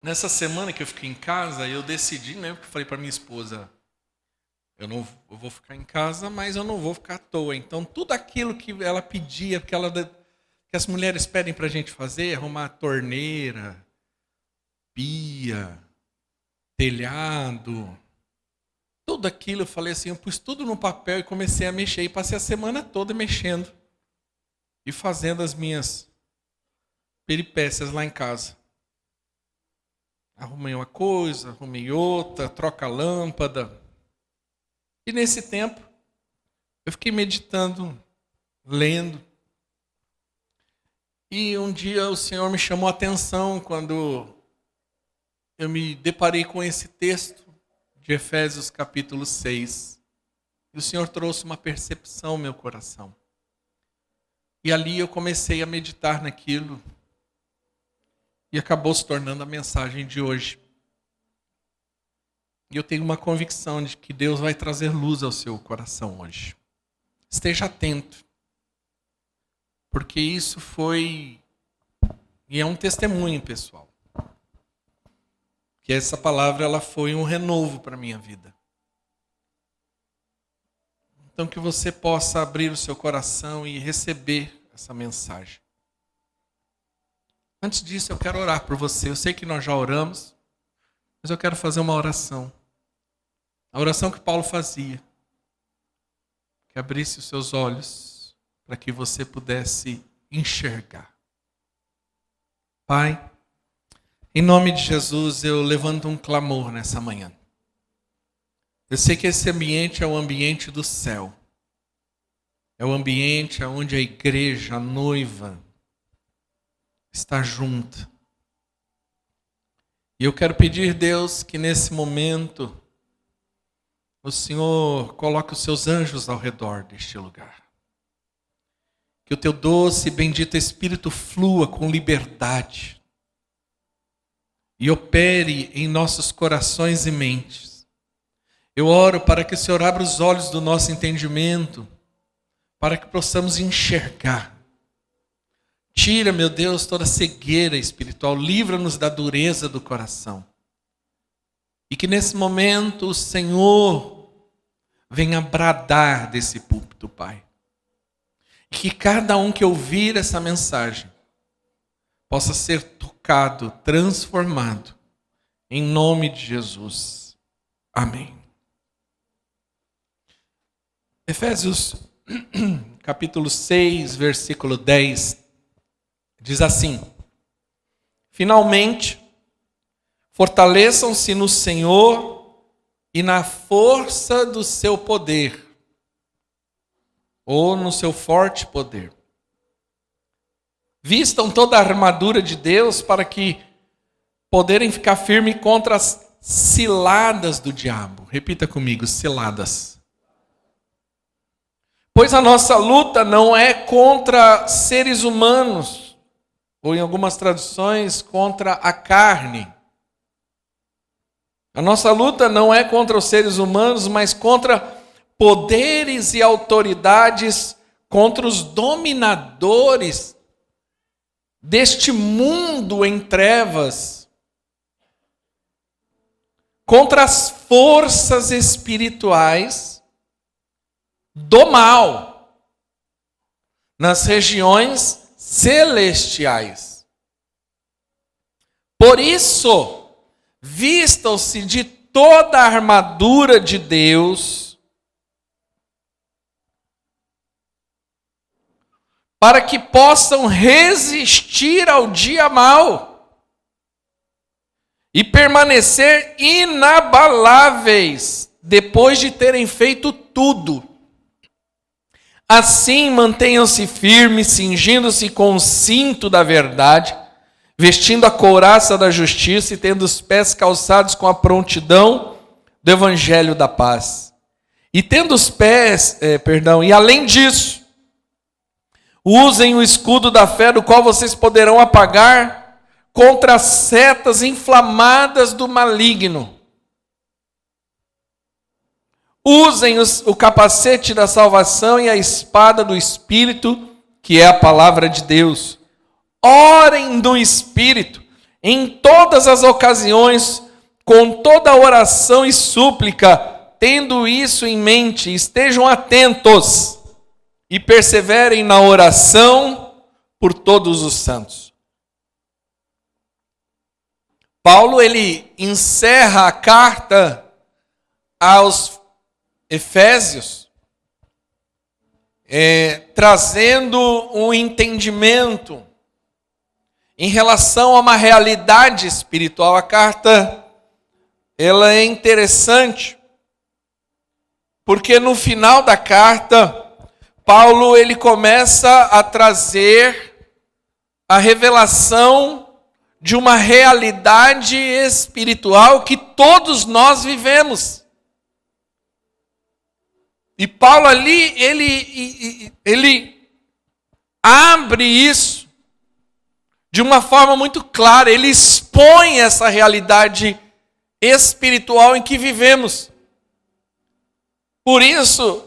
Nessa semana que eu fiquei em casa, eu decidi, né? Porque eu falei para minha esposa, eu vou ficar em casa, mas eu não vou ficar à toa. Então, tudo aquilo que ela pedia, que as mulheres pedem para a gente fazer, arrumar torneira, pia, telhado, tudo aquilo, eu falei assim, eu pus tudo no papel e comecei a mexer. E passei a semana toda mexendo e fazendo as minhas peripécias lá em casa. Arrumei uma coisa, arrumei outra, troca a lâmpada. E nesse tempo, eu fiquei meditando, lendo. E um dia o Senhor me chamou a atenção quando eu me deparei com esse texto de Efésios capítulo 6. E o Senhor trouxe uma percepção ao meu coração. E ali eu comecei a meditar naquilo. E acabou se tornando a mensagem de hoje. E eu tenho uma convicção de que Deus vai trazer luz ao seu coração hoje. Esteja atento. Porque isso foi... E é um testemunho, pessoal. Que essa palavra ela foi um renovo para a minha vida. Então que você possa abrir o seu coração e receber essa mensagem. Antes disso, eu quero orar por você. Eu sei que nós já oramos, mas eu quero fazer uma oração. A oração que Paulo fazia. Que abrisse os seus olhos para que você pudesse enxergar. Pai, em nome de Jesus, eu levanto um clamor nessa manhã. Eu sei que esse ambiente é o ambiente do céu. É o ambiente onde a igreja, a noiva, está junto. E eu quero pedir, Deus, que nesse momento o Senhor coloque os seus anjos ao redor deste lugar. Que o teu doce e bendito Espírito flua com liberdade e opere em nossos corações e mentes. Eu oro para que o Senhor abra os olhos do nosso entendimento, para que possamos enxergar. Tira, meu Deus, toda cegueira espiritual. Livra-nos da dureza do coração. E que nesse momento o Senhor venha bradar desse púlpito, Pai. E que cada um que ouvir essa mensagem possa ser tocado, transformado. Em nome de Jesus. Amém. Efésios capítulo 6, versículo 10. Diz assim: finalmente, fortaleçam-se no Senhor e na força do seu poder, ou no seu forte poder. Vistam toda a armadura de Deus para que poderem ficar firmes contra as ciladas do diabo. Repita comigo, ciladas. Pois a nossa luta não é contra seres humanos, ou em algumas traduções, contra a carne. A nossa luta não é contra os seres humanos, mas contra poderes e autoridades, contra os dominadores deste mundo em trevas, contra as forças espirituais do mal, nas regiões celestiais. Por isso, vistam-se de toda a armadura de Deus, para que possam resistir ao dia mau e permanecer inabaláveis depois de terem feito tudo. Assim, mantenham-se firmes, cingindo-se com o cinto da verdade, vestindo a couraça da justiça e tendo os pés calçados com a prontidão do evangelho da paz. E tendo os pés, e além disso, usem o escudo da fé, do qual vocês poderão apagar contra as setas inflamadas do maligno. Usem o capacete da salvação e a espada do Espírito, que é a palavra de Deus. Orem no Espírito, em todas as ocasiões, com toda oração e súplica, tendo isso em mente, estejam atentos e perseverem na oração por todos os santos. Paulo, ele encerra a carta aos Efésios, trazendo um entendimento em relação a uma realidade espiritual. A carta, ela é interessante, porque no final da carta, Paulo, ele começa a trazer a revelação de uma realidade espiritual que todos nós vivemos. E Paulo ali, ele abre isso de uma forma muito clara, ele expõe essa realidade espiritual em que vivemos. Por isso,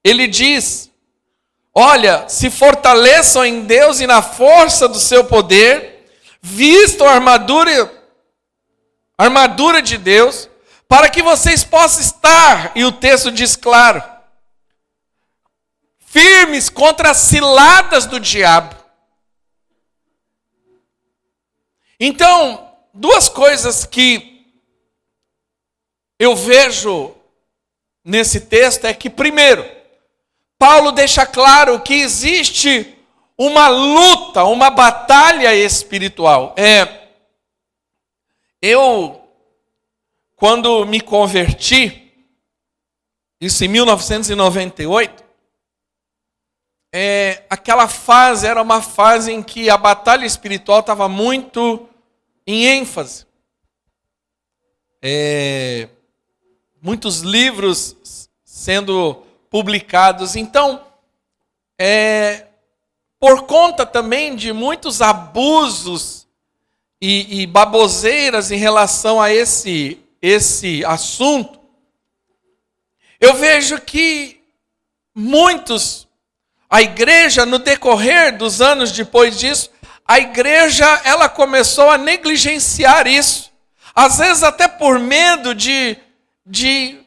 ele diz: olha, se fortaleçam em Deus e na força do seu poder, vistam a armadura de Deus, para que vocês possam estar, e o texto diz claro, firmes contra as ciladas do diabo. Então, duas coisas que eu vejo nesse texto é que, primeiro, Paulo deixa claro que existe uma luta, uma batalha espiritual. Eu, quando me converti, isso em 1998, aquela fase era uma fase em que a batalha espiritual estava muito em ênfase. Muitos livros sendo publicados. Então, por conta também de muitos abusos e baboseiras em relação a esse assunto, eu vejo que a igreja, no decorrer dos anos depois disso, a igreja, ela começou a negligenciar isso. Às vezes até por medo de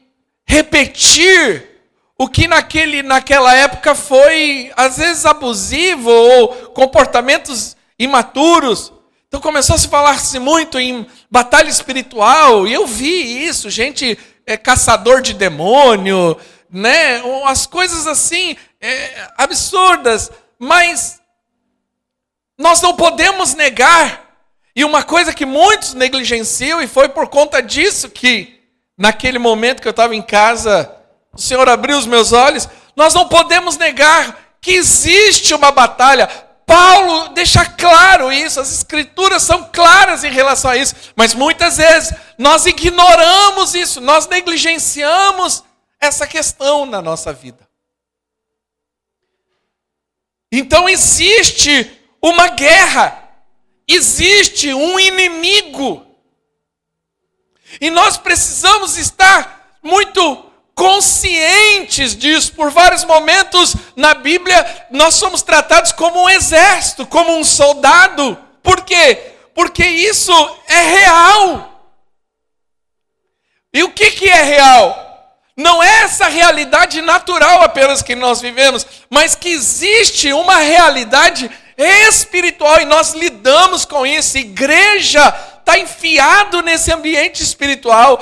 repetir o que naquela época foi, às vezes, abusivo ou comportamentos imaturos. Então começou a se falar-se muito em batalha espiritual, e eu vi isso, gente caçador de demônio, né? As coisas assim, absurdas, mas nós não podemos negar, e uma coisa que muitos negligenciam, e foi por conta disso que, naquele momento que eu estava em casa, o Senhor abriu os meus olhos, nós não podemos negar que existe uma batalha. Paulo deixa claro isso, as escrituras são claras em relação a isso, mas muitas vezes nós ignoramos isso, nós negligenciamos essa questão na nossa vida. Então existe uma guerra, existe um inimigo, e nós precisamos estar muito conscientes disso. Por vários momentos na Bíblia, nós somos tratados como um exército, como um soldado. Por quê? Porque isso é real. E o que é real? Não é essa realidade natural apenas que nós vivemos, mas que existe uma realidade espiritual e nós lidamos com isso. Igreja está enfiado nesse ambiente espiritual.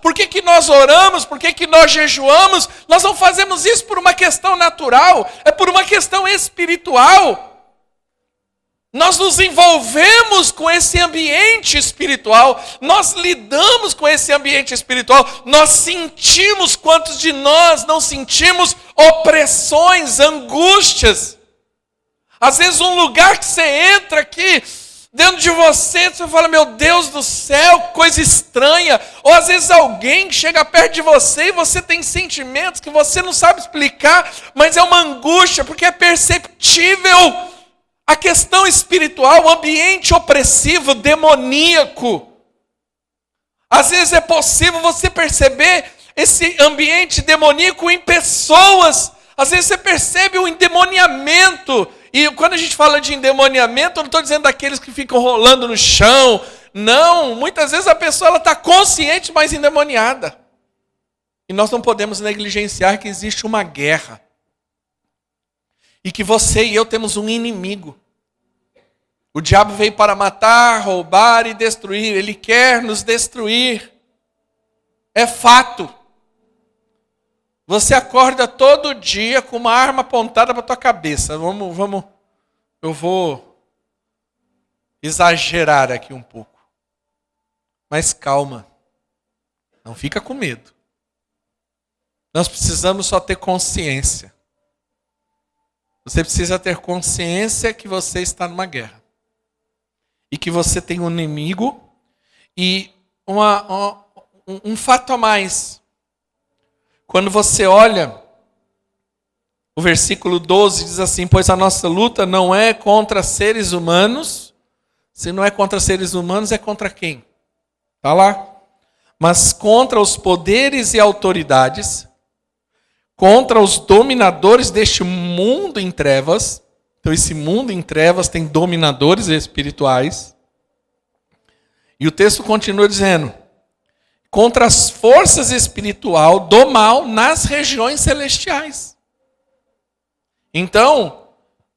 Por que nós oramos? Por que nós jejuamos? Nós não fazemos isso por uma questão natural, é por uma questão espiritual. Nós nos envolvemos com esse ambiente espiritual, nós lidamos com esse ambiente espiritual, nós sentimos, quantos de nós não sentimos opressões, angústias? Às vezes um lugar que você entra aqui, dentro de você fala, meu Deus do céu, coisa estranha. Ou às vezes alguém chega perto de você e você tem sentimentos que você não sabe explicar, mas é uma angústia, porque é perceptível a questão espiritual, o ambiente opressivo, demoníaco. Às vezes é possível você perceber esse ambiente demoníaco em pessoas. Às vezes você percebe o endemoniamento E quando a gente fala de endemoniamento, eu não estou dizendo daqueles que ficam rolando no chão. Não, muitas vezes a pessoa está consciente, mas endemoniada. E nós não podemos negligenciar que existe uma guerra. E que você e eu temos um inimigo. O diabo veio para matar, roubar e destruir. Ele quer nos destruir. É fato. Você acorda todo dia com uma arma apontada para a tua cabeça. Eu vou exagerar aqui um pouco. Mas calma. Não fica com medo. Nós precisamos só ter consciência. Você precisa ter consciência que você está numa guerra. E que você tem um inimigo. E um fato a mais. Quando você olha, o versículo 12 diz assim: pois a nossa luta não é contra seres humanos. Se não é contra seres humanos, é contra quem? Está lá. Mas contra os poderes e autoridades, contra os dominadores deste mundo em trevas. Então esse mundo em trevas tem dominadores espirituais. E o texto continua dizendo: contra as forças espirituais do mal nas regiões celestiais. Então,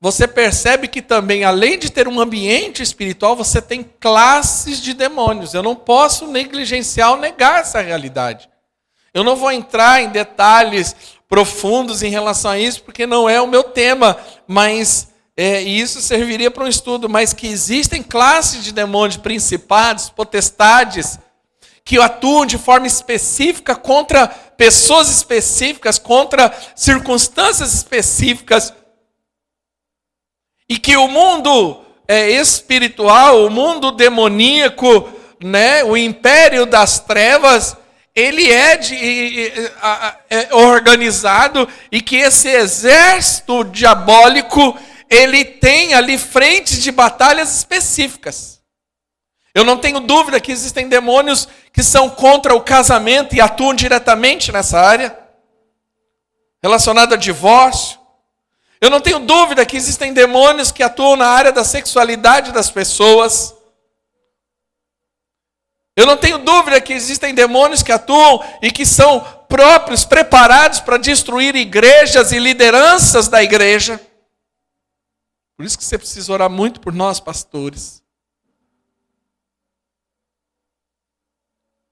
você percebe que também, além de ter um ambiente espiritual, você tem classes de demônios. Eu não posso negligenciar ou negar essa realidade. Eu não vou entrar em detalhes profundos em relação a isso, porque não é o meu tema, mas isso serviria para um estudo. Mas que existem classes de demônios, principados, potestades, que atuam de forma específica contra pessoas específicas, contra circunstâncias específicas. E que o mundo espiritual, o mundo demoníaco, né, o império das trevas, ele é organizado, e que esse exército diabólico, ele tem ali frentes de batalhas específicas. Eu não tenho dúvida que existem demônios que são contra o casamento e atuam diretamente nessa área, relacionada a divórcio. Eu não tenho dúvida que existem demônios que atuam na área da sexualidade das pessoas. Eu não tenho dúvida que existem demônios que atuam e que são próprios, preparados para destruir igrejas e lideranças da igreja. Por isso que você precisa orar muito por nós, pastores.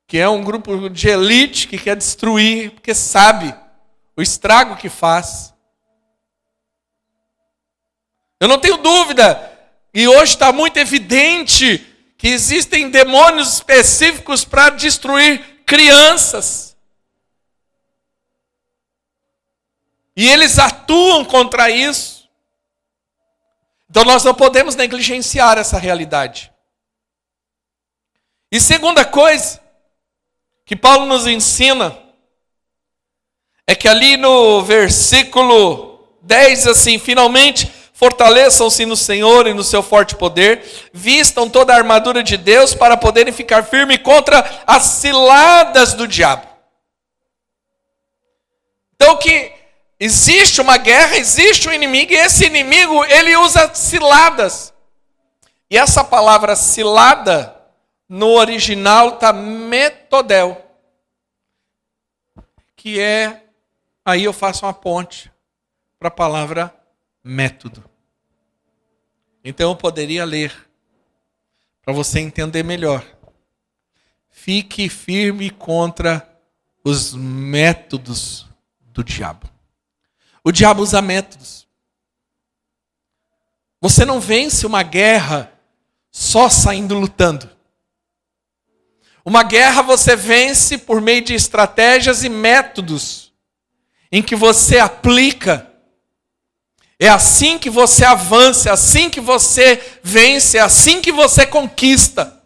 Que é um grupo de elite que quer destruir, porque sabe o estrago que faz. Eu não tenho dúvida, e hoje está muito evidente, que existem demônios específicos para destruir crianças. E eles atuam contra isso. Então nós não podemos negligenciar essa realidade. E segunda coisa que Paulo nos ensina é que ali no versículo 10, assim: finalmente fortaleçam-se no Senhor e no seu forte poder, vistam toda a armadura de Deus para poderem ficar firmes contra as ciladas do diabo. Então que existe uma guerra, existe um inimigo, e esse inimigo, ele usa ciladas. E essa palavra cilada, no original está metodel, que é, aí eu faço uma ponte para a palavra método. Então eu poderia ler, para você entender melhor. Fique firme contra os métodos do diabo. O diabo usa métodos. Você não vence uma guerra só saindo lutando. Uma guerra você vence por meio de estratégias e métodos em que você aplica. É assim que você avança, é assim que você vence, é assim que você conquista.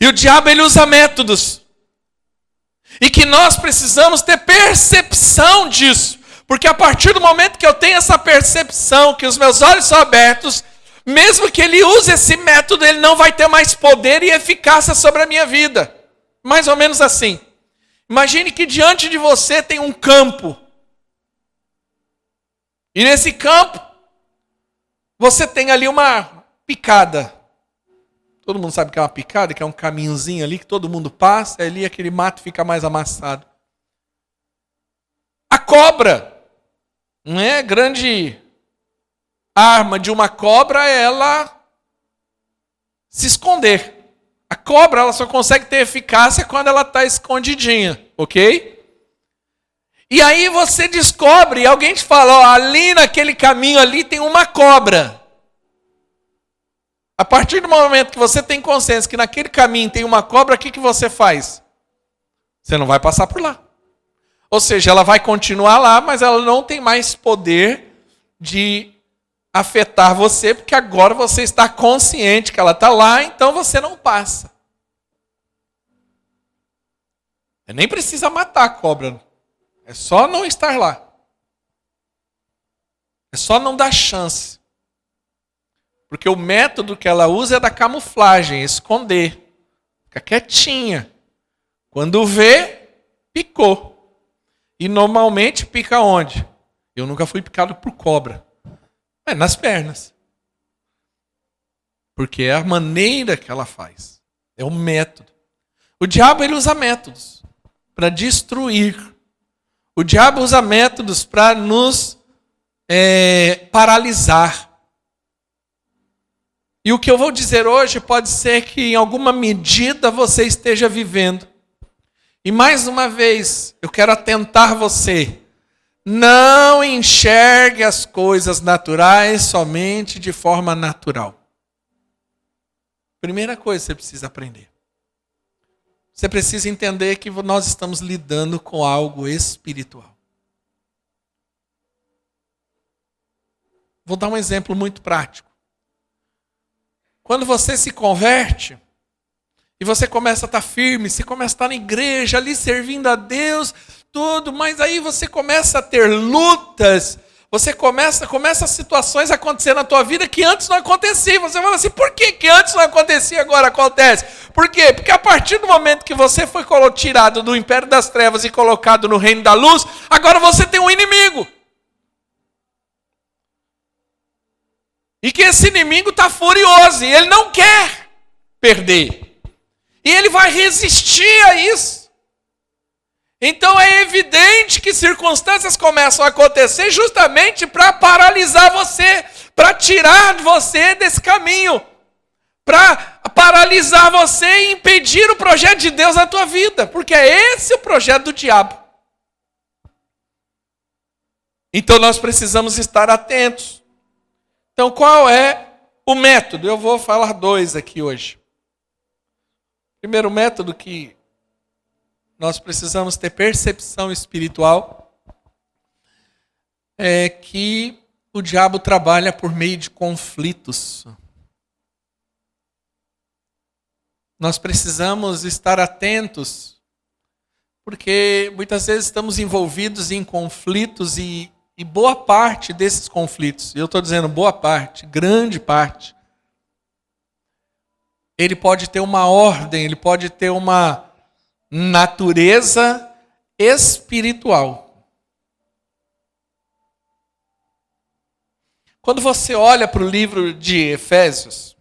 E o diabo, ele usa métodos. E que nós precisamos ter percepção disso. Porque a partir do momento que eu tenho essa percepção, que os meus olhos são abertos, mesmo que ele use esse método, ele não vai ter mais poder e eficácia sobre a minha vida. Mais ou menos assim. Imagine que diante de você tem um campo. E nesse campo, você tem ali uma picada. Todo mundo sabe que é uma picada, que é um caminhozinho ali que todo mundo passa, e ali aquele mato fica mais amassado. A cobra, não é? Grande arma de uma cobra é ela se esconder. A cobra ela só consegue ter eficácia quando ela está escondidinha, ok? E aí você descobre, alguém te fala, ó, ali naquele caminho ali tem uma cobra. A partir do momento que você tem consciência que naquele caminho tem uma cobra, o que você faz? Você não vai passar por lá. Ou seja, ela vai continuar lá, mas ela não tem mais poder de afetar você, porque agora você está consciente que ela está lá, então você não passa. Você nem precisa matar a cobra. É só não estar lá. É só não dar chance. Porque o método que ela usa é da camuflagem, esconder. Fica quietinha. Quando vê, picou. E normalmente pica onde? Eu nunca fui picado por cobra. É nas pernas. Porque é a maneira que ela faz. É o método. O diabo ele usa métodos para destruir. O diabo usa métodos para nos paralisar. E o que eu vou dizer hoje pode ser que em alguma medida você esteja vivendo. E mais uma vez, eu quero atentar você. Não enxergue as coisas naturais somente de forma natural. Primeira coisa que você precisa aprender. Você precisa entender que nós estamos lidando com algo espiritual. Vou dar um exemplo muito prático. Quando você se converte, e você começa a estar firme, você começa a estar na igreja, ali servindo a Deus, tudo, mas aí você começa a ter lutas, você começa situações a acontecer na tua vida que antes não acontecia. Você fala assim, por que antes não acontecia, agora acontece? Por quê? Porque a partir do momento que você foi tirado do império das trevas e colocado no reino da luz, agora você tem um inimigo. E que esse inimigo está furioso, e ele não quer perder. E ele vai resistir a isso. Então é evidente que circunstâncias começam a acontecer justamente para paralisar você, para tirar você desse caminho, para paralisar você e impedir o projeto de Deus na tua vida, porque é esse o projeto do diabo. Então nós precisamos estar atentos. Então qual é o método? Eu vou falar 2 aqui hoje. Primeiro método que nós precisamos ter percepção espiritual é que o diabo trabalha por meio de conflitos. Nós precisamos estar atentos, porque muitas vezes estamos envolvidos em conflitos e boa parte desses conflitos, eu estou dizendo boa parte, grande parte, ele pode ter uma ordem, ele pode ter uma natureza espiritual. Quando você olha para o livro de Efésios,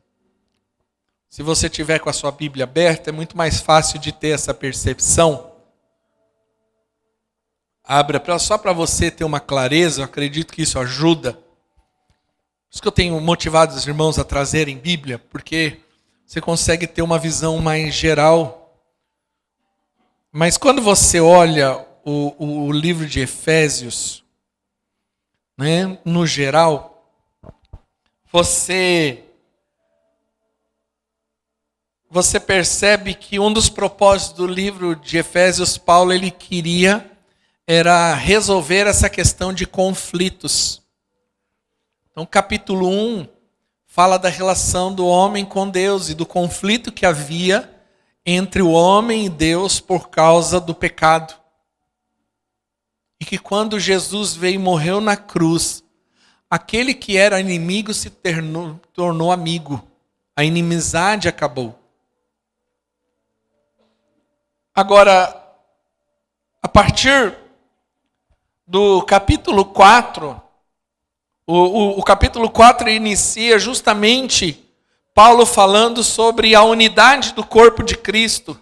se você tiver com a sua Bíblia aberta, é muito mais fácil de ter essa percepção. Abra só para você ter uma clareza, eu acredito que isso ajuda. Por isso que eu tenho motivado os irmãos a trazerem Bíblia, porque você consegue ter uma visão mais geral. Mas quando você olha o livro de Efésios, né, no geral, você percebe que um dos propósitos do livro de Efésios, Paulo, ele queria era resolver essa questão de conflitos. Então, capítulo 1 fala da relação do homem com Deus e do conflito que havia entre o homem e Deus por causa do pecado. E que quando Jesus veio e morreu na cruz, aquele que era inimigo se tornou amigo. A inimizade acabou. Agora, a partir do capítulo 4, O capítulo 4 inicia justamente Paulo falando sobre a unidade do corpo de Cristo.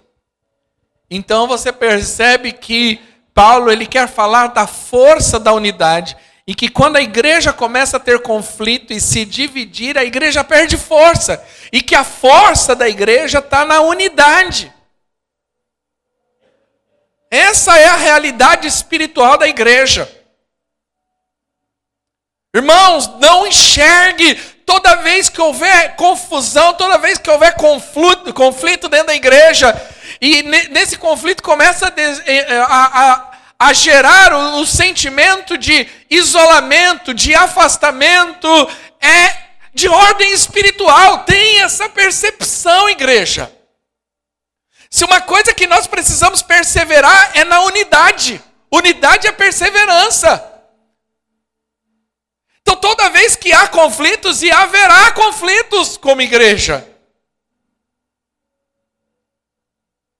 Então você percebe que Paulo ele quer falar da força da unidade. E que quando a igreja começa a ter conflito e se dividir, a igreja perde força. E que a força da igreja está na unidade. Essa é a realidade espiritual da igreja. Irmãos, não enxergue toda vez que houver confusão, toda vez que houver conflito dentro da igreja, e nesse conflito começa a gerar o sentimento de isolamento, de afastamento, é de ordem espiritual. Tem essa percepção, igreja. Se uma coisa que nós precisamos perseverar é na unidade. Unidade é perseverança. Então toda vez que há conflitos, e haverá conflitos como igreja.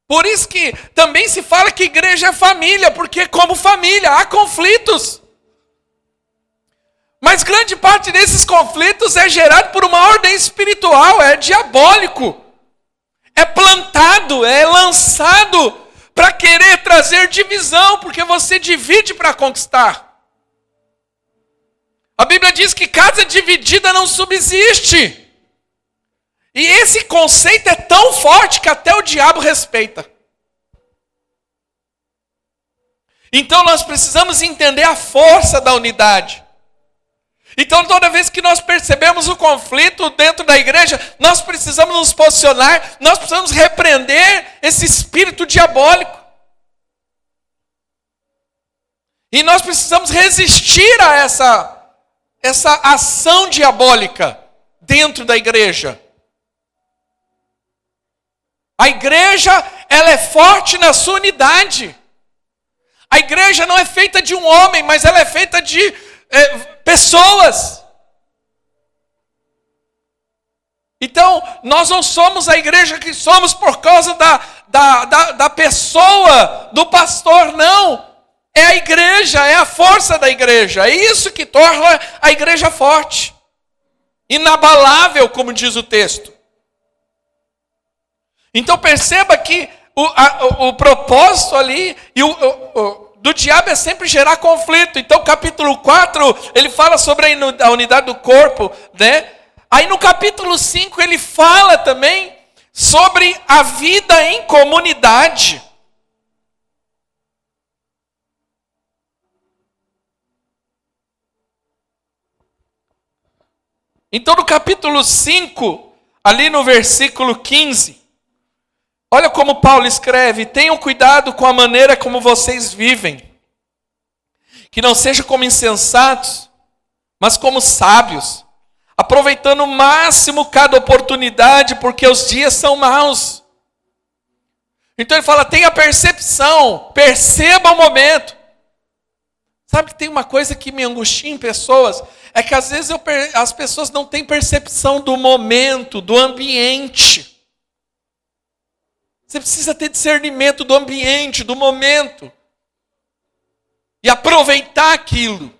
Por isso que também se fala que igreja é família, porque como família há conflitos. Mas grande parte desses conflitos é gerado por uma ordem espiritual, é diabólico. É plantado, é lançado para querer trazer divisão, porque você divide para conquistar. A Bíblia diz que casa dividida não subsiste. E esse conceito é tão forte que até o diabo respeita. Então nós precisamos entender a força da unidade. Então toda vez que nós percebemos o conflito dentro da igreja, nós precisamos nos posicionar, nós precisamos repreender esse espírito diabólico. E nós precisamos resistir a essa ação diabólica dentro da igreja. A igreja, ela é forte na sua unidade. A igreja não é feita de um homem, mas ela é feita de pessoas. Então, nós não somos a igreja que somos por causa da pessoa, do pastor, não. É a igreja, é a força da igreja. É isso que torna a igreja forte. Inabalável, como diz o texto. Então perceba que o propósito ali do diabo é sempre gerar conflito. Então capítulo 4, ele fala sobre a unidade do corpo, né? Aí no capítulo 5 ele fala também sobre a vida em comunidade. Então no capítulo 5, ali no versículo 15, olha como Paulo escreve: tenham cuidado com a maneira como vocês vivem, que não seja como insensatos, mas como sábios, aproveitando o máximo cada oportunidade, porque os dias são maus. Então ele fala, tenha percepção, perceba o momento. Sabe que tem uma coisa que me angustia em pessoas, é que às vezes as pessoas não têm percepção do momento, do ambiente. Você precisa ter discernimento do ambiente, do momento. E aproveitar aquilo.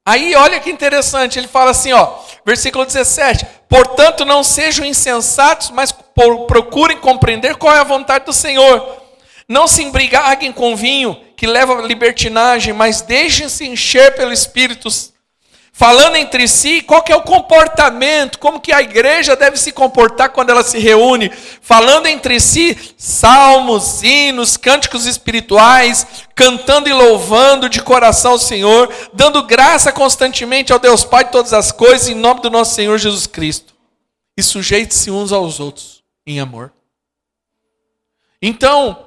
Aí, olha que interessante, ele fala assim, versículo 17. Portanto, não sejam insensatos, mas procurem compreender qual é a vontade do Senhor. Não se embriaguem com vinho, que leva à libertinagem, mas deixem-se encher pelo Espírito, falando entre si qual que é o comportamento, como que a igreja deve se comportar quando ela se reúne, falando entre si salmos, hinos, cânticos espirituais, cantando e louvando de coração ao Senhor, dando graça constantemente ao Deus Pai de todas as coisas, em nome do nosso Senhor Jesus Cristo. E sujeite-se uns aos outros em amor. Então,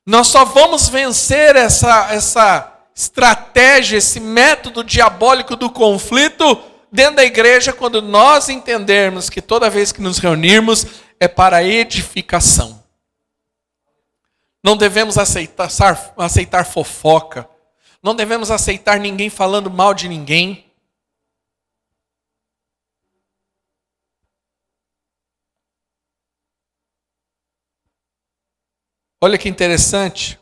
nós só vamos vencer essa estratégia, esse método diabólico do conflito dentro da igreja quando nós entendermos que toda vez que nos reunirmos é para edificação. Não devemos aceitar fofoca. Não devemos aceitar ninguém falando mal de ninguém. Olha que interessante.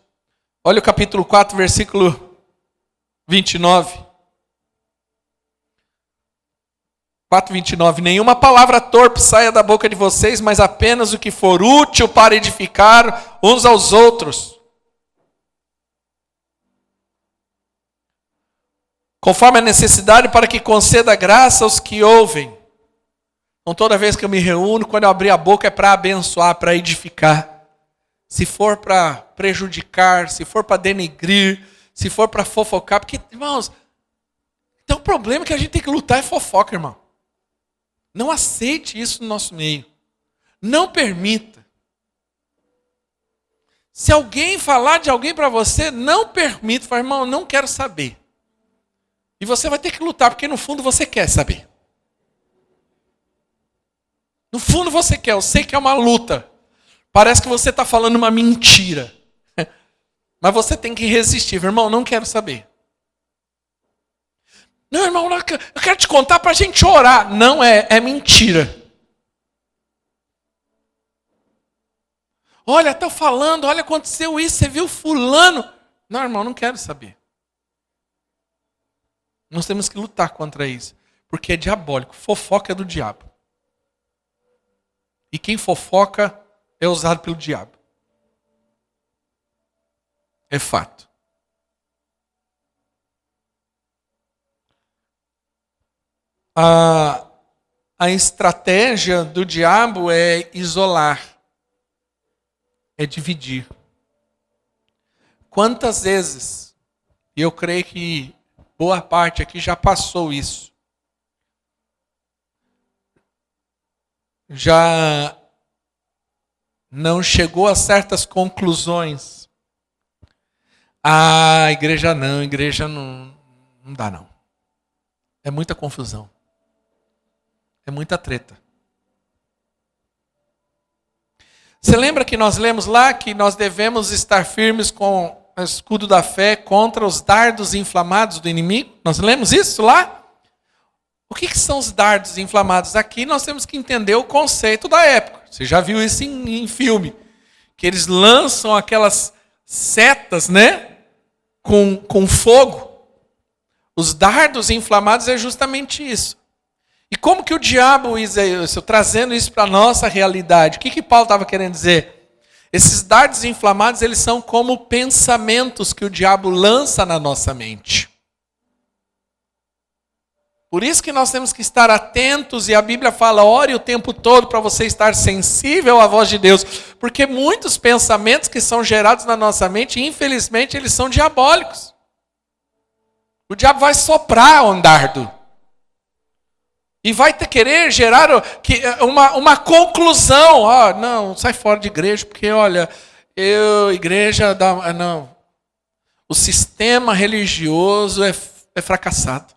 Olha o capítulo 4, versículo 29. 4:29. Nenhuma palavra torpe saia da boca de vocês, mas apenas o que for útil para edificar uns aos outros, conforme a necessidade, para que conceda graça aos que ouvem. Então, toda vez que eu me reúno, quando eu abrir a boca, é para abençoar, para edificar. Se for para prejudicar, se for para denegrir, se for para fofocar, porque, irmãos, então o problema que a gente tem que lutar é fofoca, irmão. Não aceite isso no nosso meio. Não permita. Se alguém falar de alguém para você, não permita. Fala, irmão, não quero saber. E você vai ter que lutar, porque no fundo você quer saber. No fundo você quer. Eu sei que é uma luta. Parece que você está falando uma mentira. Mas você tem que resistir. Irmão, não quero saber. Não, irmão, eu quero te contar para a gente orar. Não é mentira. Olha, estou falando, olha, aconteceu isso, você viu fulano. Não, irmão, não quero saber. Nós temos que lutar contra isso. Porque é diabólico. Fofoca é do diabo. E quem fofoca é usado pelo diabo. É fato. A estratégia do diabo é isolar, é dividir. Quantas vezes, e eu creio que boa parte aqui já passou isso, já não chegou a certas conclusões. Igreja não dá não. É muita confusão. É muita treta. Você lembra que nós lemos lá que nós devemos estar firmes com o escudo da fé contra os dardos inflamados do inimigo? Nós lemos isso lá? O que são os dardos inflamados? Aqui nós temos que entender o conceito da época. Você já viu isso em filme. Que eles lançam aquelas setas, né? Com fogo. Os dardos inflamados é justamente isso. E como que o diabo usa isso? Trazendo isso para a nossa realidade. O que Paulo estava querendo dizer? Esses dardos inflamados, eles são como pensamentos que o diabo lança na nossa mente. Por isso que nós temos que estar atentos, e a Bíblia fala, ore o tempo todo para você estar sensível à voz de Deus. Porque muitos pensamentos que são gerados na nossa mente, infelizmente, eles são diabólicos. O diabo vai soprar um dardo. E vai querer gerar uma conclusão. Não, sai fora de igreja, porque olha, igreja dá. Não. O sistema religioso é fracassado.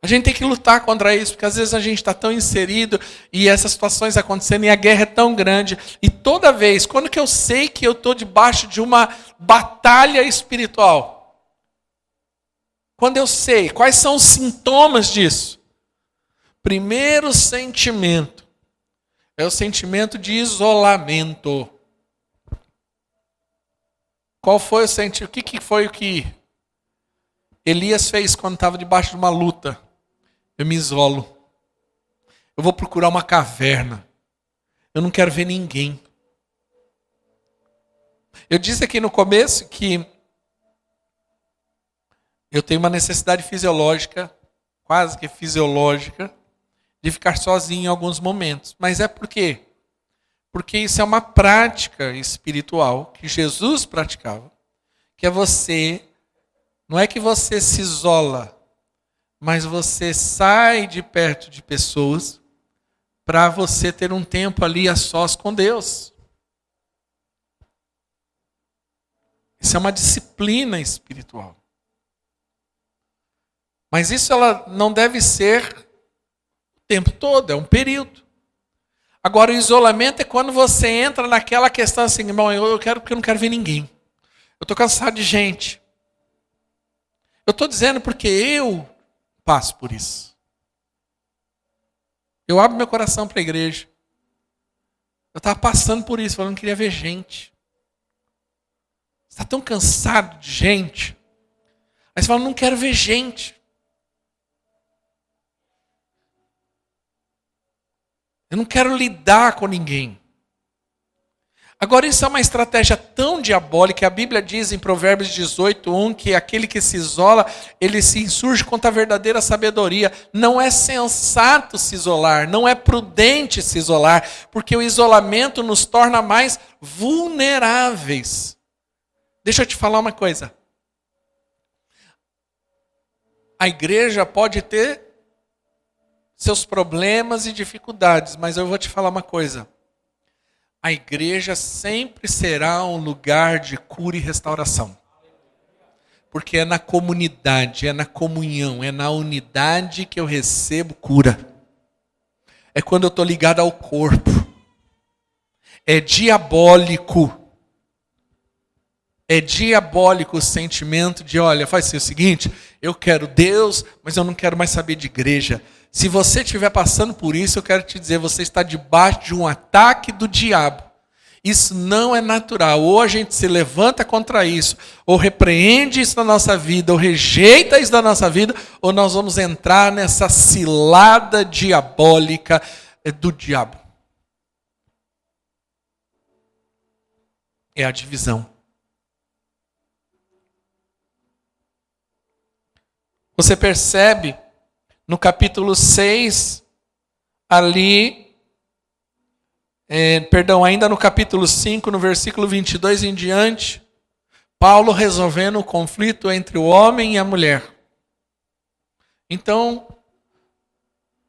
A gente tem que lutar contra isso, porque às vezes a gente está tão inserido e essas situações acontecendo e a guerra é tão grande. E toda vez, quando que eu sei que eu estou debaixo de uma batalha espiritual? Quando eu sei quais são os sintomas disso. Primeiro sentimento é o sentimento de isolamento. Qual foi o sentimento? O que foi o que Elias fez quando estava debaixo de uma luta? Eu me isolo. Eu vou procurar uma caverna. Eu não quero ver ninguém. Eu disse aqui no começo que eu tenho uma necessidade fisiológica, quase que fisiológica, de ficar sozinho em alguns momentos. Mas é por quê? Porque isso é uma prática espiritual que Jesus praticava, que é você, não é que você se isola, mas você sai de perto de pessoas para você ter um tempo ali a sós com Deus. Isso é uma disciplina espiritual. Mas isso ela não deve ser o tempo todo, é um período. Agora, o isolamento é quando você entra naquela questão assim, irmão, eu quero porque eu não quero ver ninguém. Eu estou cansado de gente. Eu estou dizendo porque eu passo por isso. Eu abro meu coração para a igreja. Eu estava passando por isso, eu não queria ver gente. Você está tão cansado de gente. Aí você fala, não quero ver gente. Eu não quero lidar com ninguém. Agora, isso é uma estratégia tão diabólica, a Bíblia diz em Provérbios 18:1, que aquele que se isola, ele se insurge contra a verdadeira sabedoria. Não é sensato se isolar, não é prudente se isolar, porque o isolamento nos torna mais vulneráveis. Deixa eu te falar uma coisa. A igreja pode ter seus problemas e dificuldades, mas eu vou te falar uma coisa. A igreja sempre será um lugar de cura e restauração. Porque é na comunidade, é na comunhão, é na unidade que eu recebo cura. É quando eu estou ligado ao corpo. É diabólico. É diabólico o sentimento de, olha, faz assim, o seguinte, eu quero Deus, mas eu não quero mais saber de igreja. Se você estiver passando por isso, eu quero te dizer, você está debaixo de um ataque do diabo. Isso não é natural. Ou a gente se levanta contra isso, ou repreende isso na nossa vida, ou rejeita isso da nossa vida, ou nós vamos entrar nessa cilada diabólica do diabo. É a divisão. Você percebe no capítulo 6, ainda no capítulo 5, no versículo 22 em diante, Paulo resolvendo o conflito entre o homem e a mulher. Então,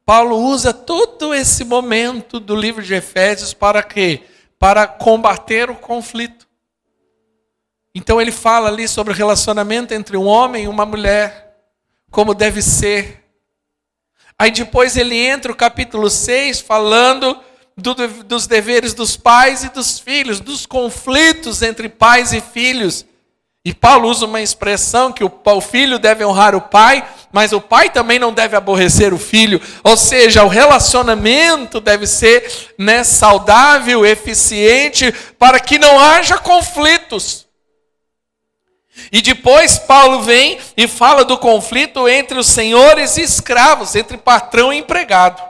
Paulo usa todo esse momento do livro de Efésios para quê? Para combater o conflito. Então ele fala ali sobre o relacionamento entre um homem e uma mulher, como deve ser. Aí depois ele entra o capítulo 6 falando dos deveres dos pais e dos filhos, dos conflitos entre pais e filhos. E Paulo usa uma expressão que o filho deve honrar o pai, mas o pai também não deve aborrecer o filho. Ou seja, o relacionamento deve ser saudável, eficiente, para que não haja conflitos. E depois Paulo vem e fala do conflito entre os senhores e escravos, entre patrão e empregado.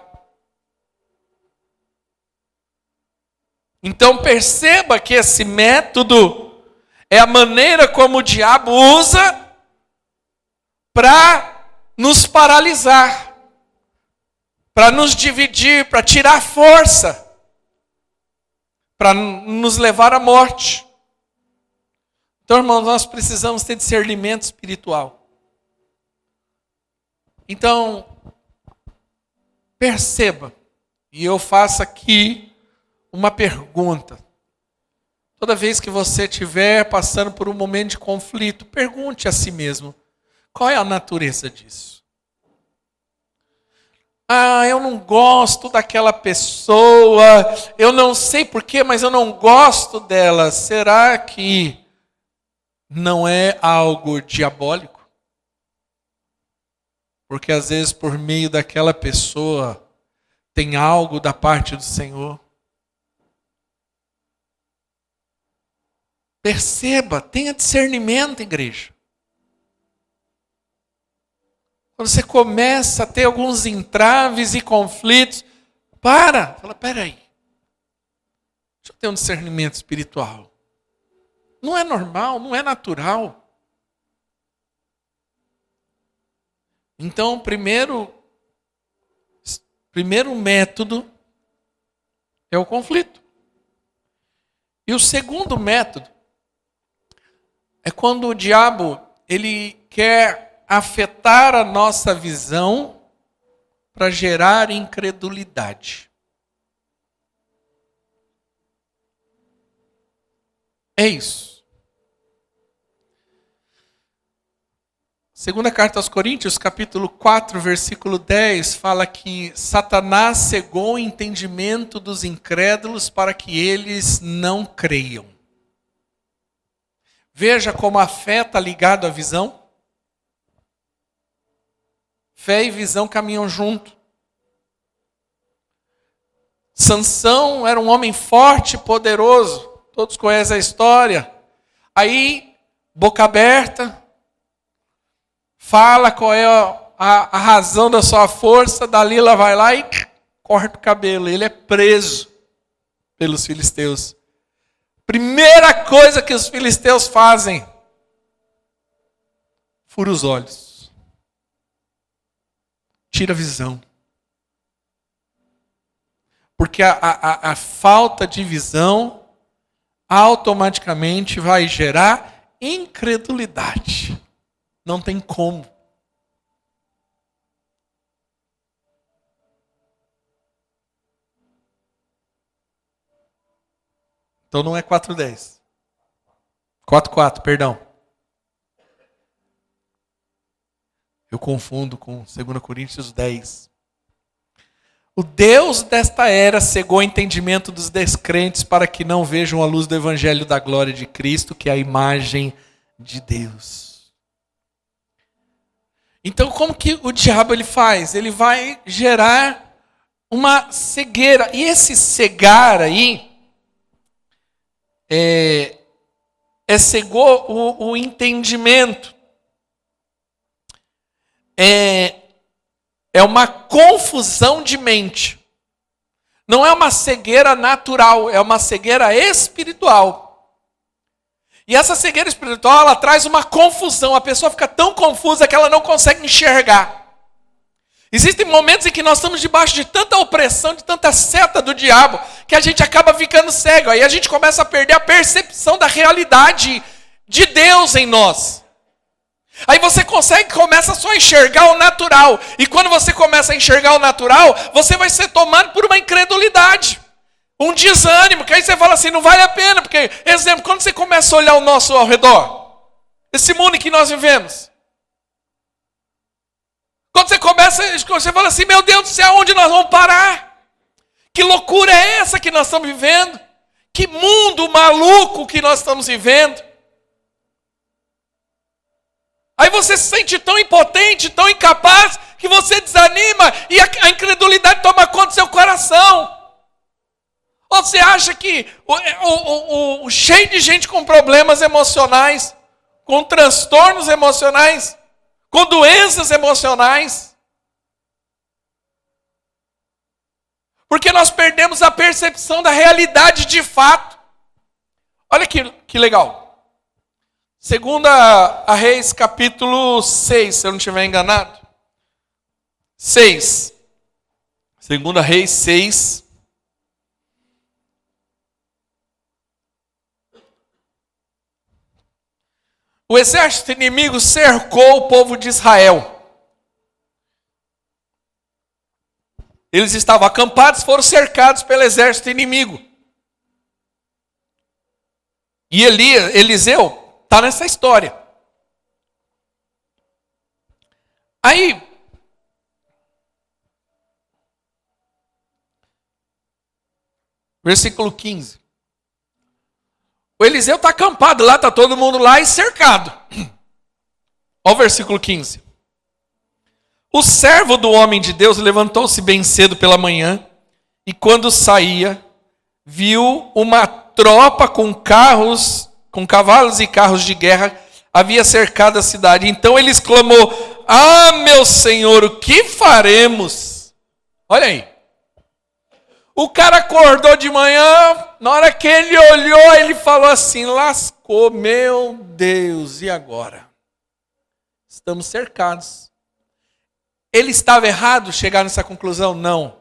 Então perceba que esse método é a maneira como o diabo usa para nos paralisar, para nos dividir, para tirar força, para nos levar à morte. Então, irmãos, nós precisamos ter discernimento espiritual. Então, perceba, e eu faço aqui uma pergunta. Toda vez que você estiver passando por um momento de conflito, pergunte a si mesmo, qual é a natureza disso? Eu não gosto daquela pessoa, eu não sei porquê, mas eu não gosto dela. Será que não é algo diabólico? Porque às vezes por meio daquela pessoa tem algo da parte do Senhor. Perceba, tenha discernimento, igreja. Quando você começa a ter alguns entraves e conflitos, fala, peraí, deixa eu ter um discernimento espiritual. Não é normal, não é natural. Então, o primeiro método é o conflito. E o segundo método é quando o diabo ele quer afetar a nossa visão para gerar incredulidade. É isso. Segunda carta aos Coríntios, capítulo 4, versículo 10, fala que Satanás cegou o entendimento dos incrédulos para que eles não creiam. Veja como a fé está ligada à visão. Fé e visão caminham junto. Sansão era um homem forte e poderoso. Todos conhecem a história. Aí boca aberta, fala qual é a razão da sua força, Dalila vai lá e corta o cabelo. Ele é preso pelos filisteus. Primeira coisa que os filisteus fazem, fura os olhos. Tira a visão. Porque a falta de visão automaticamente vai gerar incredulidade. Não tem como. Então não é 4:10. 4:4, perdão. Eu confundo com 2 Coríntios 10. O Deus desta era cegou o entendimento dos descrentes para que não vejam a luz do evangelho da glória de Cristo, que é a imagem de Deus. Então, como que o diabo ele faz? Ele vai gerar uma cegueira. E esse cegar aí cegou o entendimento. É uma confusão de mente. Não é uma cegueira natural, é uma cegueira espiritual. E essa cegueira espiritual, ela traz uma confusão. A pessoa fica tão confusa que ela não consegue enxergar. Existem momentos em que nós estamos debaixo de tanta opressão, de tanta seta do diabo, que a gente acaba ficando cego. Aí a gente começa a perder a percepção da realidade de Deus em nós. Aí você começa só a enxergar o natural. E quando você começa a enxergar o natural, você vai ser tomado por uma incredulidade. Um desânimo, que aí você fala assim, não vale a pena. Porque, exemplo, quando você começa a olhar o nosso ao redor, esse mundo em que nós vivemos. Quando você fala assim, meu Deus do céu, onde nós vamos parar? Que loucura é essa que nós estamos vivendo? Que mundo maluco que nós estamos vivendo? Aí você se sente tão impotente, tão incapaz, que você desanima e a incredulidade toma conta do seu coração. Ou você acha que cheio de gente com problemas emocionais, com transtornos emocionais, com doenças emocionais. Porque nós perdemos a percepção da realidade de fato. Olha que legal. 2 Reis, capítulo 6, se eu não estiver enganado. 6. 2 Reis 6. O exército inimigo cercou o povo de Israel. Eles estavam acampados, foram cercados pelo exército inimigo. E Eliseu está nessa história. Aí, versículo 15. O Eliseu está acampado lá, está todo mundo lá e cercado. Olha o versículo 15. O servo do homem de Deus levantou-se bem cedo pela manhã e quando saía, viu uma tropa com cavalos e carros de guerra, havia cercado a cidade. Então ele exclamou, meu senhor, o que faremos? Olha aí. O cara acordou de manhã, na hora que ele olhou, ele falou assim, lascou, meu Deus, e agora? Estamos cercados. Ele estava errado chegar nessa conclusão? Não.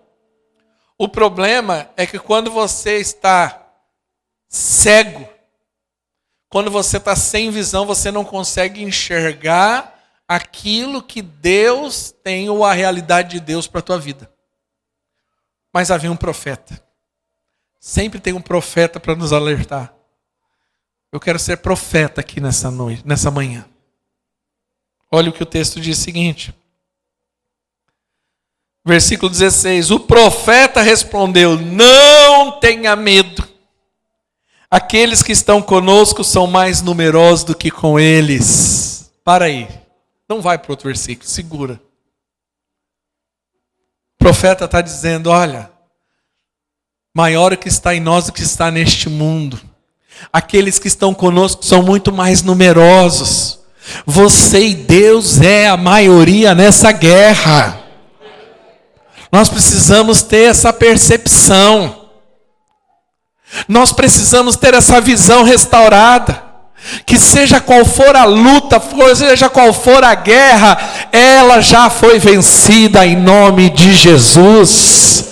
O problema é que quando você está cego, quando você está sem visão, você não consegue enxergar aquilo que Deus tem ou a realidade de Deus para a tua vida. Mas havia um profeta. Sempre tem um profeta para nos alertar. Eu quero ser profeta aqui nessa manhã. Olha o que o texto diz o seguinte. Versículo 16. O profeta respondeu, não tenha medo. Aqueles que estão conosco são mais numerosos do que com eles. Para aí. Não vai para outro versículo, segura. O profeta está dizendo, olha, maior o que está em nós do que está neste mundo. Aqueles que estão conosco são muito mais numerosos. Você e Deus é a maioria nessa guerra. Nós precisamos ter essa percepção. Nós precisamos ter essa visão restaurada. Que seja qual for a luta, seja qual for a guerra, ela já foi vencida em nome de Jesus.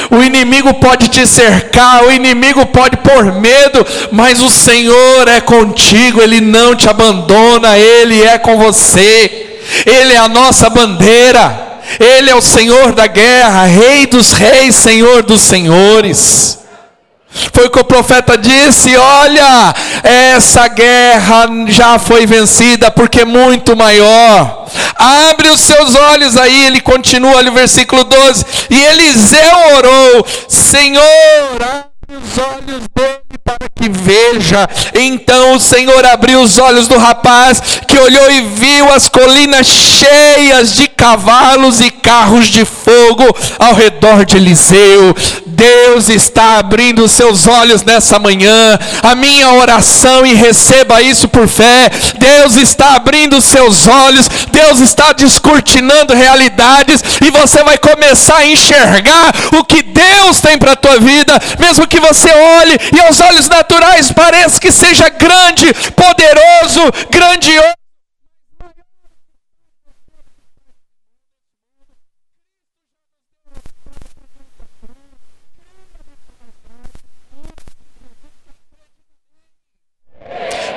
O inimigo pode te cercar, o inimigo pode pôr medo, mas o Senhor é contigo, Ele não te abandona, Ele é com você. Ele é a nossa bandeira, Ele é o Senhor da guerra, Rei dos reis, Senhor dos senhores. Foi o que o profeta disse: olha, essa guerra já foi vencida, porque é muito maior. Abre os seus olhos aí, ele continua ali, versículo 12. E Eliseu orou: Senhor, abre os olhos dele para que veja. Então o Senhor abriu os olhos do rapaz, que olhou e viu as colinas cheias de cavalos e carros de fogo ao redor de Eliseu. Deus está abrindo os seus olhos nessa manhã. A minha oração, e receba isso por fé, Deus está abrindo os seus olhos, Deus está descortinando realidades, e você vai começar a enxergar o que Deus tem para a tua vida, mesmo que você olhe e aos olhos naturais pareça que seja grande, poderoso, grandioso.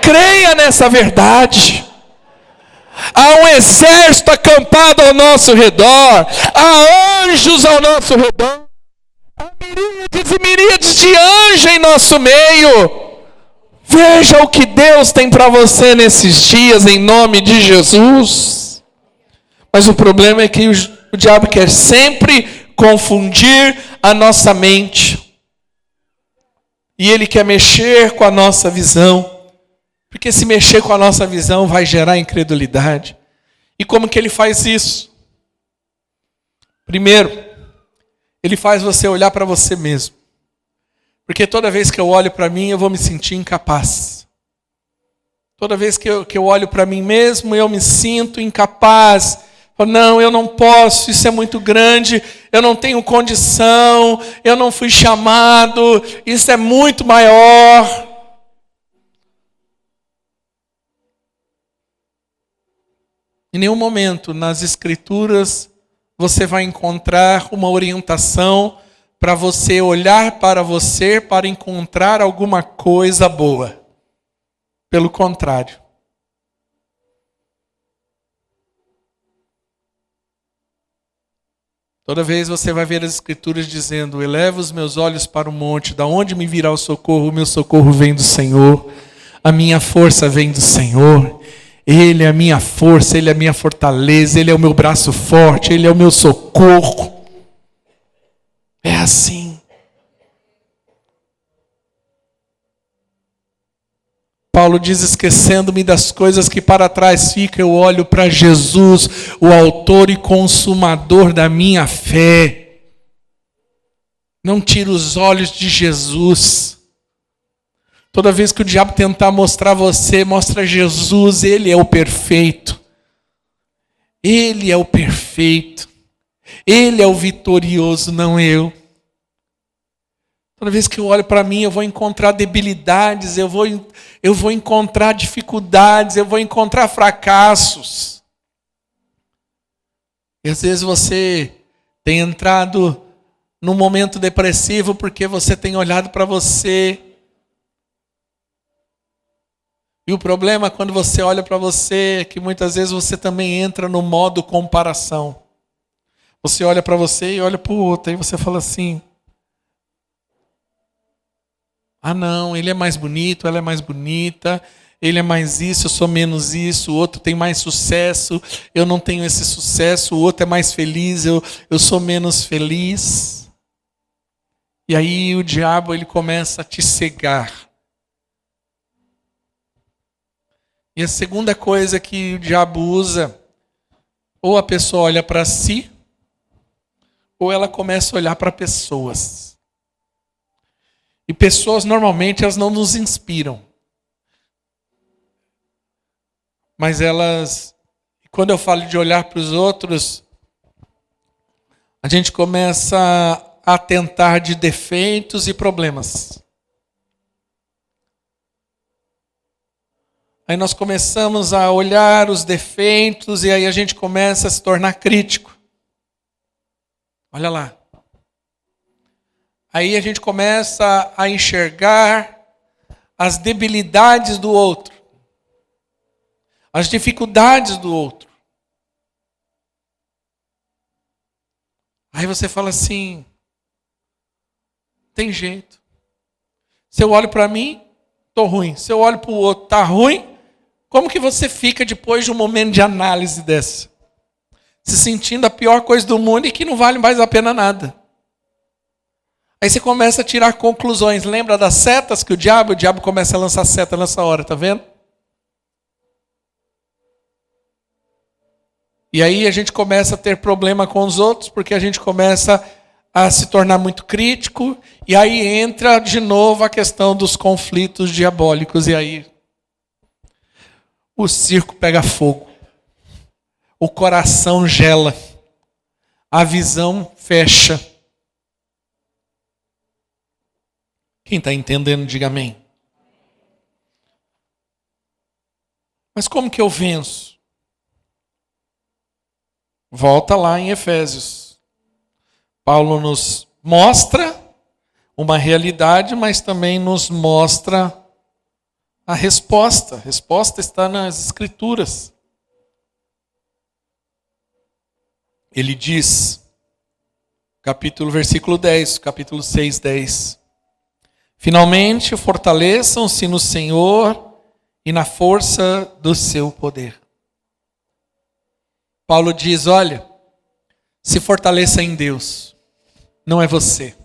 Creia nessa verdade. Há um exército acampado ao nosso redor, há anjos ao nosso redor, há miríades e miríades de anjos em nosso meio. Veja o que Deus tem para você nesses dias, em nome de Jesus. Mas o problema é que o diabo quer sempre confundir a nossa mente, e ele quer mexer com a nossa visão. Porque se mexer com a nossa visão vai gerar incredulidade. E como que ele faz isso? Primeiro, ele faz você olhar para você mesmo. Porque toda vez que eu olho para mim, eu vou me sentir incapaz. Toda vez que eu olho para mim mesmo, eu me sinto incapaz. Não, eu não posso, isso é muito grande, eu não tenho condição, eu não fui chamado, isso é muito maior. Em nenhum momento nas Escrituras você vai encontrar uma orientação para você olhar para você para encontrar alguma coisa boa. Pelo contrário. Toda vez você vai ver as Escrituras dizendo: eleva os meus olhos para o monte, da onde me virá o socorro? O meu socorro vem do Senhor, a minha força vem do Senhor. Ele é a minha força, Ele é a minha fortaleza, Ele é o meu braço forte, Ele é o meu socorro. É assim. Paulo diz: esquecendo-me das coisas que para trás ficam, eu olho para Jesus, o autor e consumador da minha fé. Não tira os olhos de Jesus. Toda vez que o diabo tentar mostrar você, mostra Jesus, Ele é o perfeito. Ele é o perfeito. Ele é o vitorioso, não eu. Toda vez que eu olho para mim, eu vou encontrar debilidades, eu vou encontrar dificuldades, eu vou encontrar fracassos. E às vezes você tem entrado num momento depressivo porque você tem olhado para você. E o problema quando você olha para você é que muitas vezes você também entra no modo comparação. Você olha para você e olha para o outro, aí você fala assim: ah não, ele é mais bonito, ela é mais bonita, ele é mais isso, eu sou menos isso, o outro tem mais sucesso, eu não tenho esse sucesso, o outro é mais feliz, eu sou menos feliz. E aí o diabo ele começa a te cegar. E a segunda coisa que o diabo usa, ou a pessoa olha para si, ou ela começa a olhar para pessoas. E pessoas, normalmente, elas não nos inspiram. Mas elas, quando eu falo de olhar para os outros, a gente começa a atentar de defeitos e problemas. Aí nós começamos a olhar os defeitos e aí a gente começa a se tornar crítico. Olha lá. Aí a gente começa a enxergar as debilidades do outro, as dificuldades do outro. Aí você fala assim, tem jeito. Se eu olho para mim, estou ruim. Se eu olho para o outro, está ruim. Como que você fica depois de um momento de análise dessa? Se sentindo a pior coisa do mundo e que não vale mais a pena nada. Aí você começa a tirar conclusões. Lembra das setas que o diabo começa a lançar seta nessa hora, tá vendo? E aí a gente começa a ter problema com os outros, porque a gente começa a se tornar muito crítico, e aí entra de novo a questão dos conflitos diabólicos, e aí o circo pega fogo, o coração gela, a visão fecha. Quem está entendendo, diga amém. Mas como que eu venço? Volta lá em Efésios. Paulo nos mostra uma realidade, mas também nos mostra a resposta. A resposta está nas Escrituras. Ele diz, versículo 10, capítulo 6, 10. Finalmente, fortaleçam-se no Senhor e na força do seu poder. Paulo diz, olha, se fortaleça em Deus, não é você.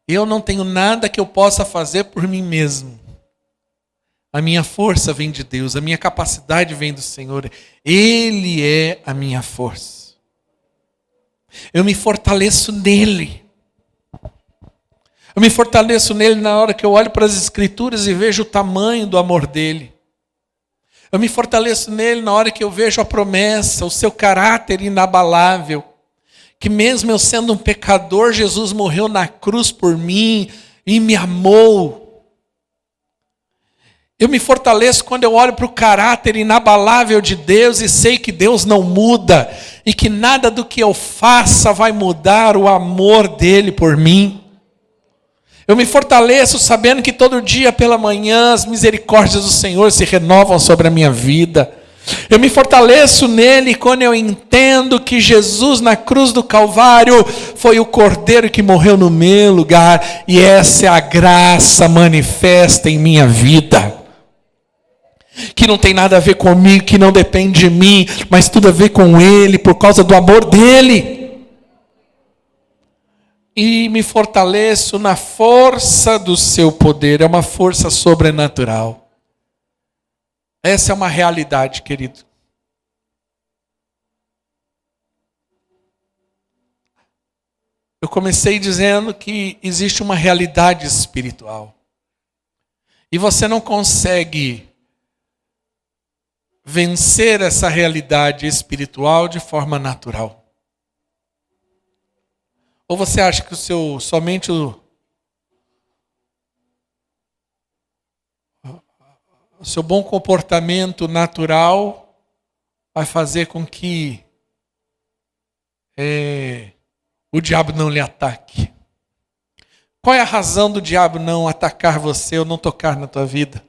Eu não tenho nada que eu possa fazer por mim mesmo. A minha força vem de Deus, a minha capacidade vem do Senhor. Ele é a minha força. Eu me fortaleço nele. Eu me fortaleço nele na hora que eu olho para as Escrituras e vejo o tamanho do amor dele. Eu me fortaleço nele na hora que eu vejo a promessa, o seu caráter inabalável. Que mesmo eu sendo um pecador, Jesus morreu na cruz por mim e me amou. Eu me fortaleço quando eu olho para o caráter inabalável de Deus e sei que Deus não muda. E que nada do que eu faça vai mudar o amor dele por mim. Eu me fortaleço sabendo que todo dia pela manhã as misericórdias do Senhor se renovam sobre a minha vida. Eu me fortaleço nele quando eu entendo que Jesus na cruz do Calvário foi o Cordeiro que morreu no meu lugar. E essa é a graça manifesta em minha vida. Que não tem nada a ver comigo, que não depende de mim, mas tudo a ver com ele, por causa do amor dele. E me fortaleço na força do seu poder. É uma força sobrenatural. Essa é uma realidade, querido. Eu comecei dizendo que existe uma realidade espiritual. E você não consegue vencer essa realidade espiritual de forma natural. Ou você acha que somente o seu bom comportamento natural vai fazer com que o diabo não lhe ataque? Qual é a razão do diabo não atacar você ou não tocar na tua vida?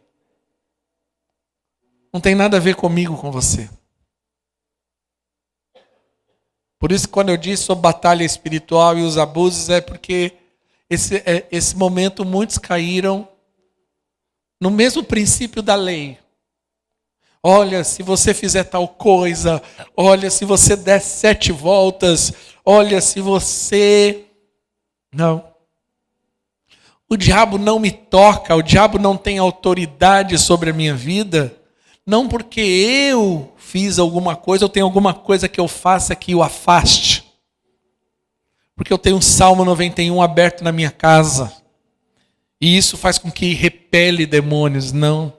Não tem nada a ver comigo, com você. Por isso, quando eu disse sobre batalha espiritual e os abusos, é porque esse momento muitos caíram no mesmo princípio da lei. Olha, se você fizer tal coisa, olha, se você der 7 voltas, olha, se você... Não. O diabo não me toca, o diabo não tem autoridade sobre a minha vida, não porque eu fiz alguma coisa, ou tenho alguma coisa que eu faça que o afaste. Porque eu tenho um Salmo 91 aberto na minha casa. E isso faz com que repele demônios. Não.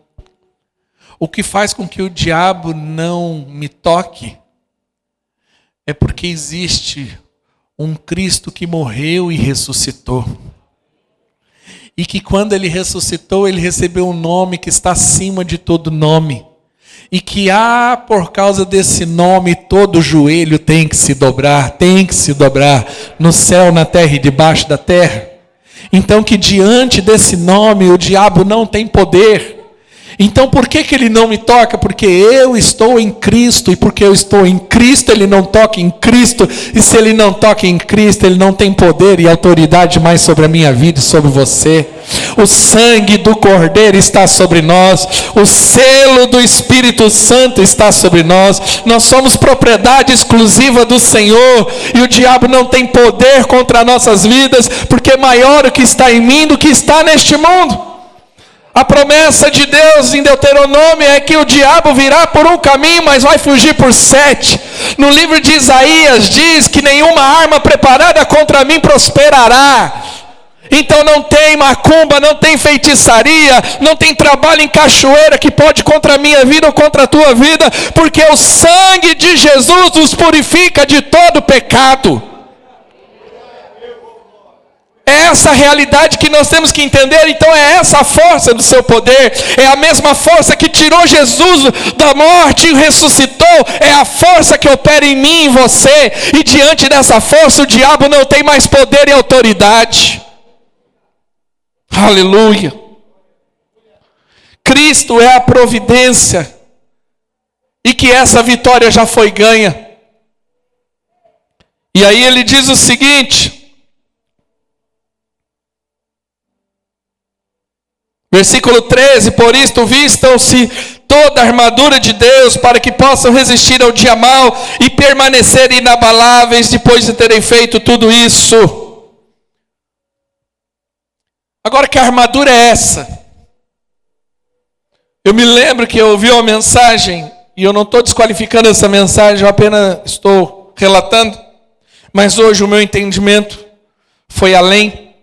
O que faz com que o diabo não me toque é porque existe um Cristo que morreu e ressuscitou. E que quando ele ressuscitou, ele recebeu um nome que está acima de todo nome. E que por causa desse nome, todo joelho tem que se dobrar, no céu, na terra e debaixo da terra. Então que diante desse nome o diabo não tem poder. Então por que ele não me toca? Porque eu estou em Cristo, e porque eu estou em Cristo, ele não toca em Cristo, e se ele não toca em Cristo, ele não tem poder e autoridade mais sobre a minha vida e sobre você. O sangue do Cordeiro está sobre nós, o selo do Espírito Santo está sobre nós, nós somos propriedade exclusiva do Senhor, e o diabo não tem poder contra nossas vidas, porque é maior o que está em mim do que está neste mundo. A promessa de Deus em Deuteronômio é que o diabo virá por um caminho, mas vai fugir por 7. No livro de Isaías diz que nenhuma arma preparada contra mim prosperará. Então não tem macumba, não tem feitiçaria, não tem trabalho em cachoeira que pode contra a minha vida ou contra a tua vida, porque o sangue de Jesus nos purifica de todo pecado. É essa a realidade que nós temos que entender. Então é essa a força do seu poder. É a mesma força que tirou Jesus da morte e ressuscitou. É a força que opera em mim e em você. E diante dessa força o diabo não tem mais poder e autoridade. Aleluia. Cristo é a providência. E que essa vitória já foi ganha. E aí ele diz o seguinte... Versículo 13, por isto vistam-se toda a armadura de Deus, para que possam resistir ao dia mau e permanecer inabaláveis depois de terem feito tudo isso. Agora, que armadura é essa? Eu me lembro que eu ouvi uma mensagem, e eu não estou desqualificando essa mensagem, eu apenas estou relatando, mas hoje o meu entendimento foi além.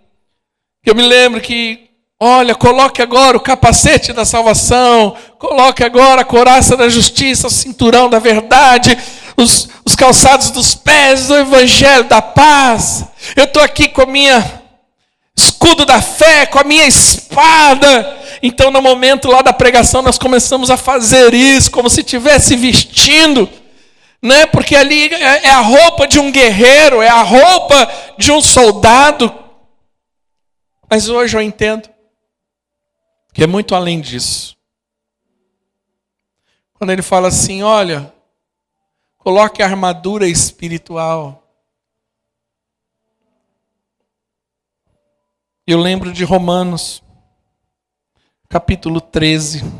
Eu me lembro que olha, coloque agora o capacete da salvação, coloque agora a couraça da justiça, o cinturão da verdade, os calçados dos pés do evangelho da paz. Eu estou aqui com a minha escudo da fé, com a minha espada. Então no momento lá da pregação nós começamos a fazer isso, como se estivesse vestindo, né? Porque ali é a roupa de um guerreiro, é a roupa de um soldado. Mas hoje eu entendo que é muito além disso. Quando ele fala assim, olha, coloque a armadura espiritual. Eu lembro de Romanos, capítulo 13.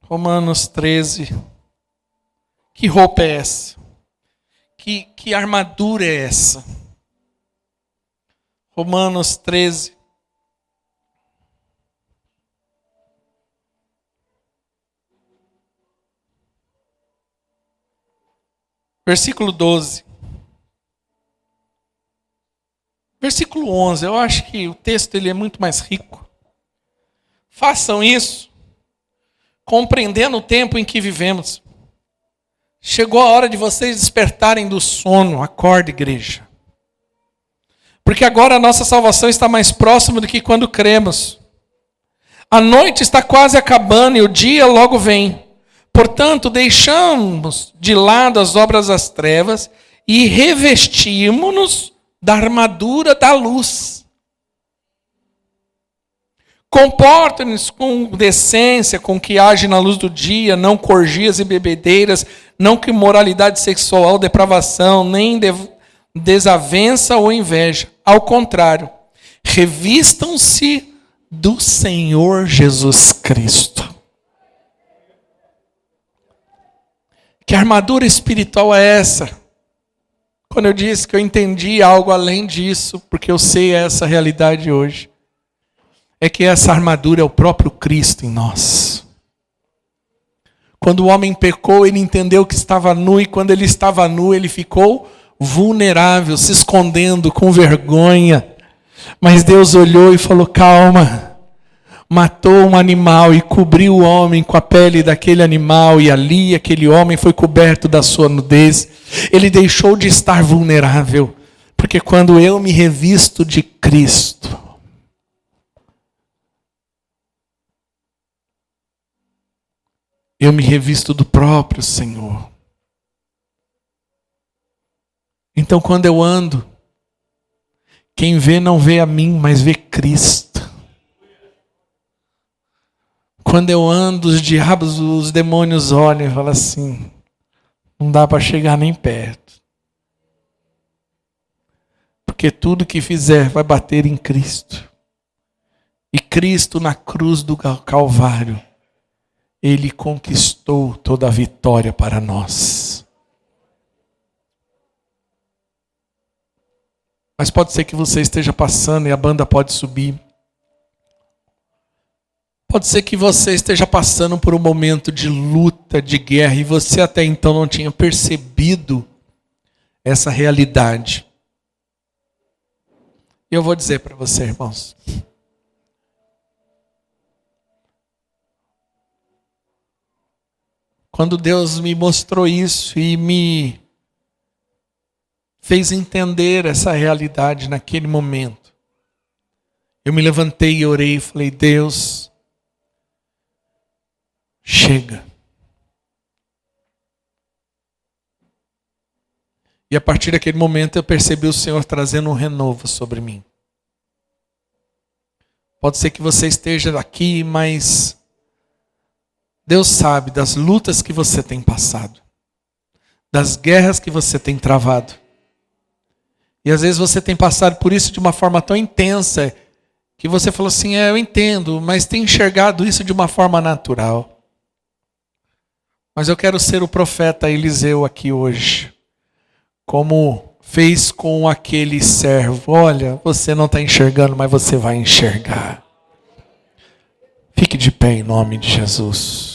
Romanos 13. Que roupa é essa? Que armadura é essa? Romanos 13. Versículo 12. Versículo 11. Eu acho que o texto ele é muito mais rico. Façam isso, compreendendo o tempo em que vivemos. Chegou a hora de vocês despertarem do sono. Acorde, igreja. Porque agora a nossa salvação está mais próxima do que quando cremos. A noite está quase acabando e o dia logo vem. Portanto, deixamos de lado as obras das trevas e revestimos-nos da armadura da luz. Comportem-nos com decência, com que age na luz do dia, não com orgias e bebedeiras, não com imoralidade sexual, depravação, nem desavença ou inveja. Ao contrário, revistam-se do Senhor Jesus Cristo. Que armadura espiritual é essa? Quando eu disse que eu entendi algo além disso, porque eu sei essa realidade hoje, é que essa armadura é o próprio Cristo em nós. Quando o homem pecou, ele entendeu que estava nu, e quando ele estava nu, ele ficou vulnerável, se escondendo com vergonha. Mas Deus olhou e falou: calma. Matou um animal e cobriu o homem com a pele daquele animal, e ali aquele homem foi coberto da sua nudez. Ele deixou de estar vulnerável, porque quando eu me revisto de Cristo, eu me revisto do próprio Senhor. Então, quando eu ando, quem vê não vê a mim, mas vê Cristo. Quando eu ando, os diabos, os demônios olham e falam assim: não dá para chegar nem perto. Porque tudo que fizer vai bater em Cristo. E Cristo na cruz do Calvário, Ele conquistou toda a vitória para nós. Mas pode ser que você esteja passando e a banda pode subir. Pode ser que você esteja passando por um momento de luta, de guerra, e você até então não tinha percebido essa realidade. E eu vou dizer para você, irmãos. Quando Deus me mostrou isso e me fez entender essa realidade naquele momento, eu me levantei e orei e falei: Deus, chega. E a partir daquele momento eu percebi o Senhor trazendo um renovo sobre mim. Pode ser que você esteja aqui, mas Deus sabe das lutas que você tem passado, das guerras que você tem travado. E às vezes você tem passado por isso de uma forma tão intensa que você falou assim: eu entendo, mas tem enxergado isso de uma forma natural. Mas eu quero ser o profeta Eliseu aqui hoje, como fez com aquele servo. Olha, você não está enxergando, mas você vai enxergar. Fique de pé em nome de Jesus.